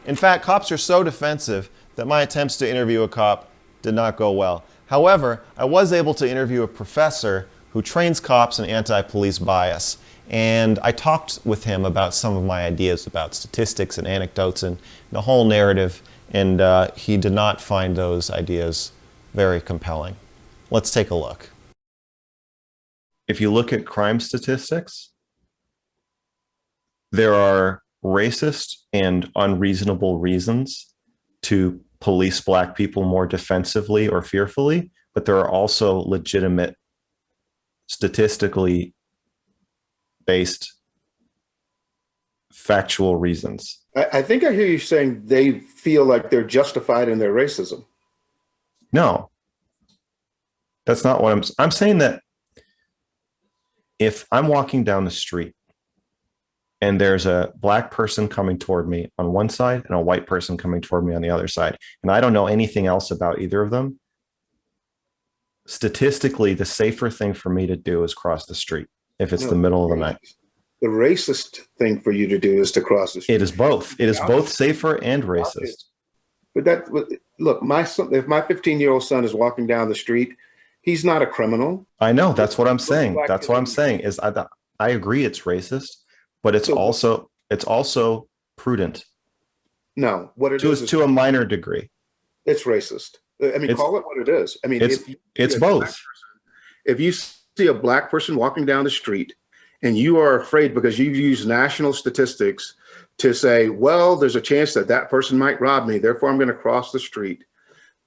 In fact, cops are so defensive that my attempts to interview a cop did not go well. However, I was able to interview a professor who trains cops in anti-police bias, and I talked with him about some of my ideas about statistics and anecdotes and the whole narrative, and he did not find those ideas very compelling. Let's take a look. If you look at crime statistics, there are racist and unreasonable reasons to police Black people more defensively or fearfully, but there are also legitimate, statistically based, factual reasons. I think I hear you saying they feel like they're justified in their racism. No, that's not what I'm saying. That if I'm walking down the street and there's a Black person coming toward me on one side and a white person coming toward me on the other side, and I don't know anything else about either of them, statistically, the safer thing for me to do is cross the street if it's the middle of the night. The racist thing for you to do is to cross the street. It is both. It is both safer and racist. But look, my son, if my 15-year-old son is walking down the street, he's not a criminal. I know. That's what I'm saying. That's what I'm saying is I agree it's racist, but it's also prudent. No, what it is to a minor degree. It's racist. I mean, call it what it is. I mean, it's both. If you see a Black person walking down the street and you are afraid because you've used national statistics to say, well, there's a chance that that person might rob me, therefore I'm going to cross the street.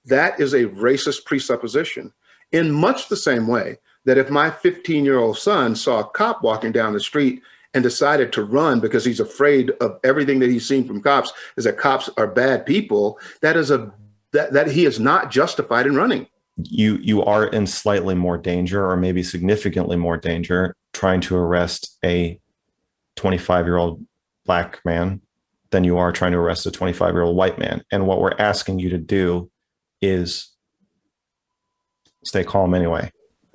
That is a racist presupposition. In much the same way that if my 15-year-old son saw a cop walking down the street and decided to run because he's afraid of everything that he's seen from cops is that cops are bad people, that he is not justified in running. You are in slightly more danger, or maybe significantly more danger, trying to arrest a 25-year-old Black man than you are trying to arrest a 25-year-old white man. And what we're asking you to do is stay calm anyway.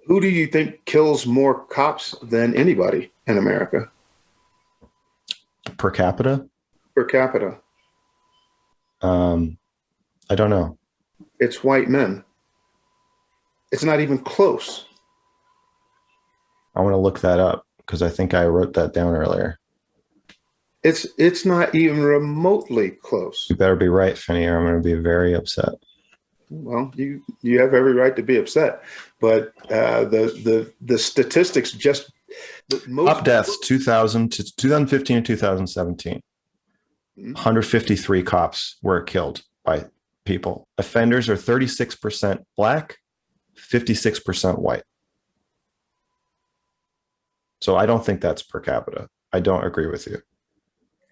Who do you think kills more cops than anybody in America? Per capita? Per capita. I don't know. It's white men. It's not even close. I want to look that up because I think I wrote that down earlier. It's not even remotely close. You better be right, Finney, or I'm going to be very upset. Well, you have every right to be upset, but the statistics just up deaths 2015 to 2017. 153 cops were killed by people. Offenders are 36% Black, 56% white. So I don't think that's per capita. I don't agree with you.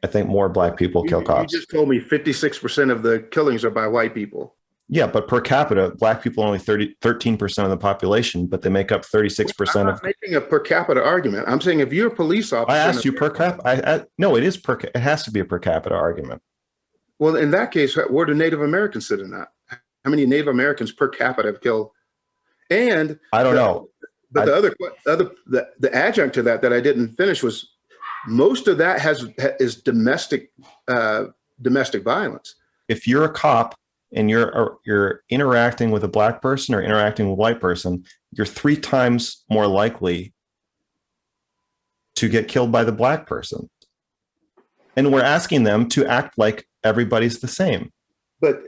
I think more Black people kill cops. You just told me 56% of the killings are by white people. Yeah, but per capita, Black people are only 13% of the population, but they make up 36%. I'm not making a per capita argument. I'm saying if you're a police officer. I asked you per capita. No, it is it has to be a per capita argument. Well, in that case, where do Native Americans sit in that? How many Native Americans per capita have killed? And I don't know. But the adjunct to that I didn't finish was most of that is domestic violence. If you're a cop and you're interacting with a Black person or interacting with a white person, you're 3 times more likely to get killed by the Black person. And we're asking them to act like everybody's the same. But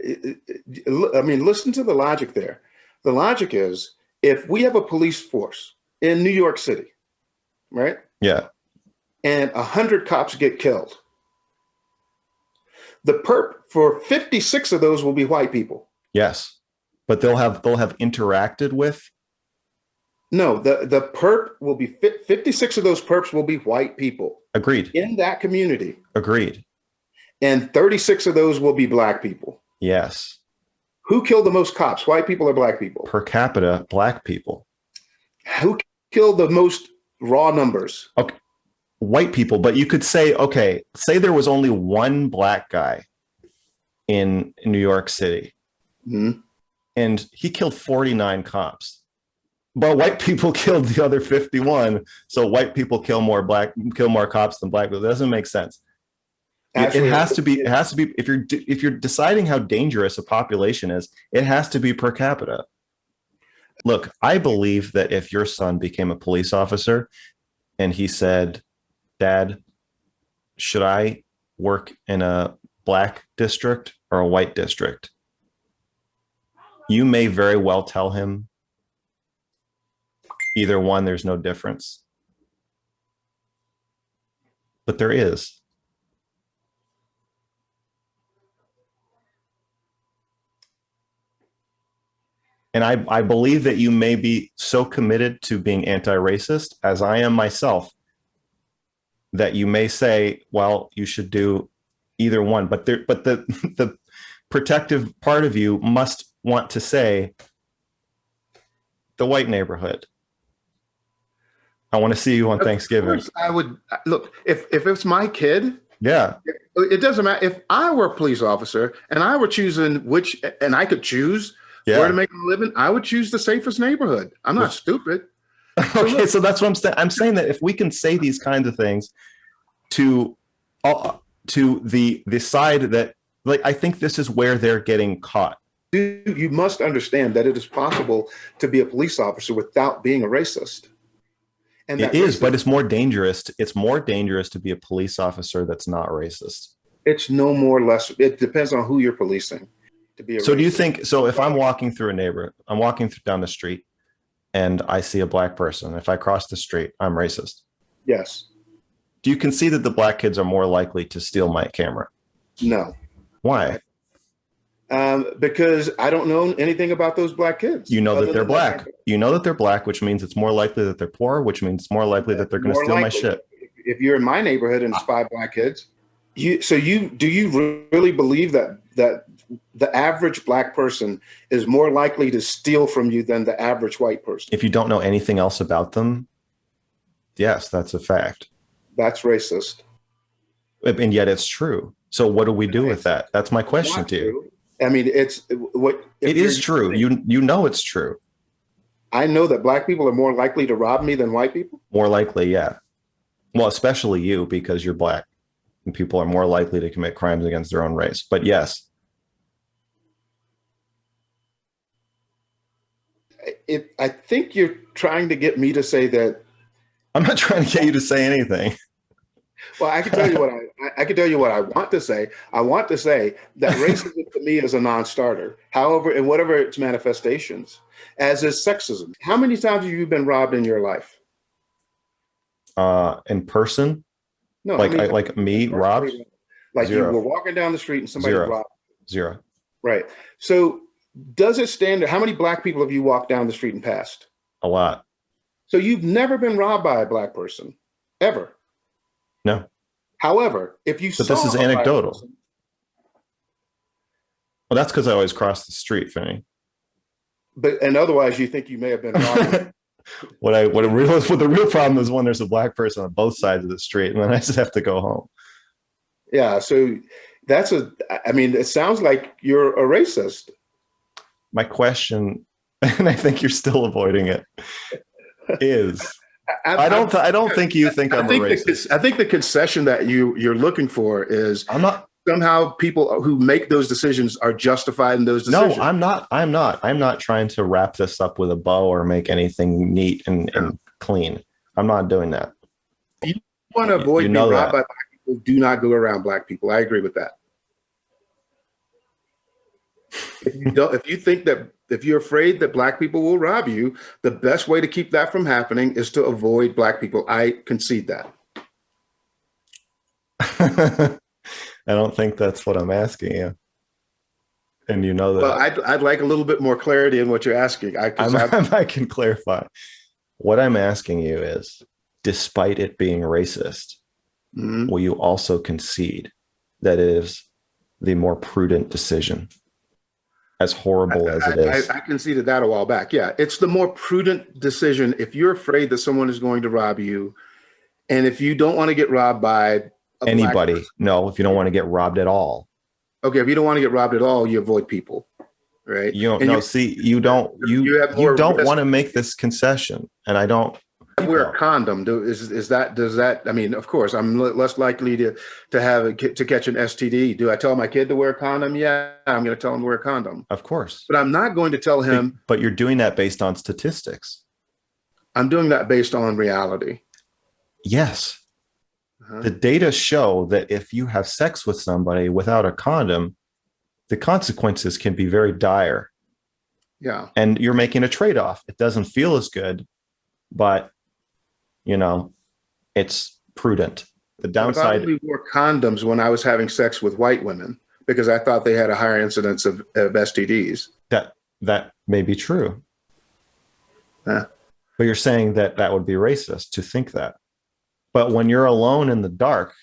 I mean, listen to the logic there. The logic is if we have a police force in New York City, right? Yeah. And 100 cops get killed. The perp for 56 of those will be white people. Yes, but they'll have interacted with. No, the perp will be 56 of those perps will be white people. Agreed. In that community. Agreed. And 36 of those will be Black people. Yes. Who killed the most cops, white people or Black people? Per capita, Black people. Who killed the most raw numbers? Okay. White people, but you could say, okay, say there was only one Black guy in New York City, and he killed 49 cops, but white people killed the other 51. So white people kill more cops than Black people. It doesn't make sense. Actually, it has to be, if you're deciding how dangerous a population is, it has to be per capita. Look, I believe that if your son became a police officer and he said, Dad, should I work in a black district or a white district? You may very well tell him either one, there's no difference. But there is. And I believe that you may be so committed to being anti-racist, as I am myself, that you may say, well, you should do either one. But the protective part of you must want to say the white neighborhood. I want to see you on Thanksgiving. Of course I would look if it's my kid. Yeah. It doesn't matter if I were a police officer and I were choosing and I could choose where to make a living. I would choose the safest neighborhood. I'm not stupid. Okay, so that's what I'm saying. I'm saying that if we can say these kinds of things to the side that, like, I think this is where they're getting caught. You must understand that it is possible to be a police officer without being a racist. And it is, but it's more dangerous. It's more dangerous to be a police officer that's not racist. It's no more or less. It depends on who you're policing. To be so, do you think? So, if I'm walking through a neighborhood, I'm walking down the street, and I see a black person. If I cross the street, I'm racist. Yes. Do you concede that the black kids are more likely to steal my camera? No. Why? Because I don't know anything about those black kids. You know that they're black. You know that they're black, which means it's more likely that they're poor, which means it's more likely that they're going to steal my shit. If you're in my neighborhood and it's 5 black kids, do you really believe that the average black person is more likely to steal from you than the average white person? If you don't know anything else about them, yes, that's a fact. That's racist. And yet it's true. So what do we do with that? That's my question to you. I mean, it is true. You know it's true. I know that black people are more likely to rob me than white people. More likely, yeah. Well, especially you, because you're black, and people are more likely to commit crimes against their own race. But yes. I think you're trying to get me to say that. I'm not trying to get you to say anything. Well, I can tell you what I want to say. I want to say that racism to me is a non-starter. However, in whatever its manifestations, as is sexism. How many times have you been robbed in your life? In person? No, like me robbed? Like 0. You were walking down the street and somebody 0. robbed. 0. Right. So does it stand there? How many black people have you walked down the street and passed? A lot. So you've never been robbed by a black person, ever? No. However, if you but this is anecdotal. Well, that's because I always cross the street, Finney. And otherwise, you think you may have been robbed. The real problem is when there's a black person on both sides of the street, and then I just have to go home. Yeah, so it sounds like you're a racist. My question, and I think you're still avoiding it, is I don't think you think I'm a racist. I think the concession that you're looking for is I'm not. Somehow people who make those decisions are justified in those decisions. No, I'm not trying to wrap this up with a bow or make anything neat and clean. I'm not doing that. You want to avoid being robbed by black people, do not go around black people. I agree with that. If you're afraid that black people will rob you, the best way to keep that from happening is to avoid black people. I concede that. I don't think that's what I'm asking you. And you know that. Well, I'd like a little bit more clarity in what you're asking. I can clarify. What I'm asking you is, despite it being racist, will you also concede that it is the more prudent decision? As horrible as it is. I conceded that a while back. Yeah, it's the more prudent decision if you're afraid that someone is going to rob you, and if you don't want to get robbed by anybody. No, if you don't want to get robbed at all. Okay, if you don't want to get robbed at all, you avoid people, right? You don't want to make this concession, and I don't. wear a condom, does that, I mean, of course, I'm less likely to catch an STD. Do I tell my kid to wear a condom? Yeah, I'm going to tell him to wear a condom. Of course. But I'm not going to tell him. But you're doing that based on statistics. I'm doing that based on reality. Yes. The data show that if you have sex with somebody without a condom, the consequences can be very dire. Yeah. And you're making a trade-off. It doesn't feel as good, but it's prudent. The downside. I only wore condoms when I was having sex with white women because I thought they had a higher incidence of STDs. That may be true. Huh. But you're saying that would be racist to think that. But when you're alone in the dark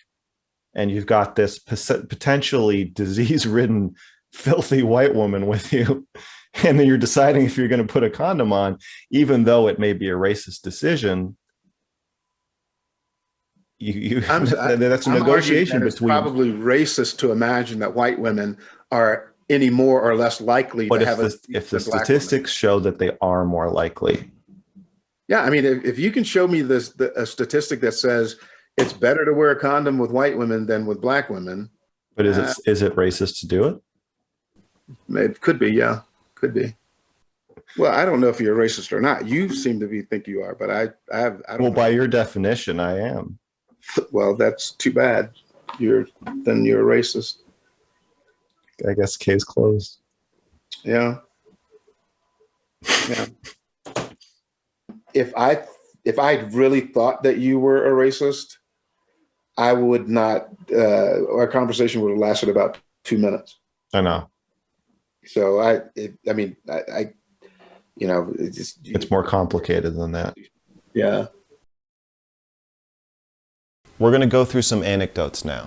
and you've got this potentially disease-ridden, filthy white woman with you, and then you're deciding if you're going to put a condom on, even though it may be a racist decision, that's a negotiation between. It's probably racist to imagine that white women are any more or less likely to have if the statistics show that they are more likely. Yeah, I mean, if you can show me a statistic that says it's better to wear a condom with white women than with black women. But is it racist to do it? It could be, yeah, could be. Well, I don't know if you're a racist or not. You seem to think you are, but I don't know. By your definition, I am. Well, that's too bad. You're a racist. I guess case closed. Yeah. Yeah. If I really thought that you were a racist, I would not. Our conversation would have lasted about 2 minutes. I know. So it's more complicated than that. Yeah. We're going to go through some anecdotes now.